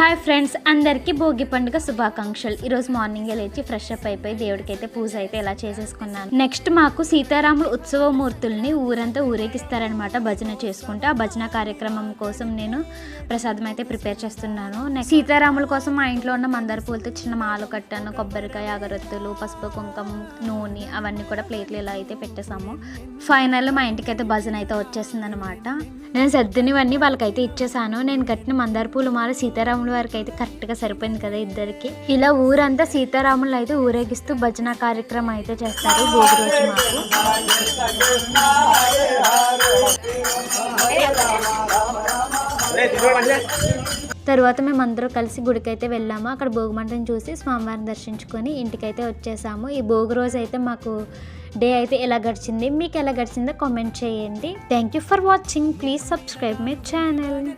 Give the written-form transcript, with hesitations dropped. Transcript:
Hi friends, అందరికీ భోగి పండుగ శుభాకాంక్షలు. ఈరోజు మార్నింగే లేచి ఫ్రెష్ అప్ అయిపోయి దేవుడికి అయితే పూజ అయితే ఎలా చేసేసుకున్నాను. నెక్స్ట్ మాకు సీతారాముల ఉత్సవమూర్తుల్ని ఊరంతా ఊరేగిస్తారనమాట భజన చేసుకుంటే. ఆ భజన కార్యక్రమం కోసం నేను ప్రసాదం అయితే ప్రిపేర్ చేస్తున్నాను. నెక్స్ట్ సీతారాముల కోసం మా ఇంట్లో ఉన్న మందార పూలతో చిన్న మాలు కట్టాను. కొబ్బరికాయ, అగరొత్తులు, పసుపు, కుంకుమ, నూనె అవన్నీ కూడా ప్లేట్లు ఇలా అయితే పెట్టేసాము. ఫైనల్ మా ఇంటికి అయితే భజన అయితే వచ్చేసింది అనమాట. నేను సర్దినివన్నీ వాళ్ళకైతే ఇచ్చేసాను. నేను కట్టిన మందార పూలు మాల సీతారాముల వారికి అయితే కరెక్ట్గా సరిపోయింది కదా ఇద్దరికి. ఇలా ఊరంతా సీతారాములు అయితే ఊరేగిస్తూ భజన కార్యక్రమం అయితే చేస్తారు భోగి రోజు మాకు. తర్వాత మేము అందరూ కలిసి గుడికైతే వెళ్ళాము. అక్కడ భోగిమంటను చూసి స్వామివారిని దర్శించుకొని ఇంటికైతే వచ్చేసాము. ఈ భోగి రోజు అయితే మాకు డే అయితే ఎలా గడిచింది, మీకు ఎలా గడిచిందో కామెంట్ చేయండి. Thank you for watching. Please subscribe my channel.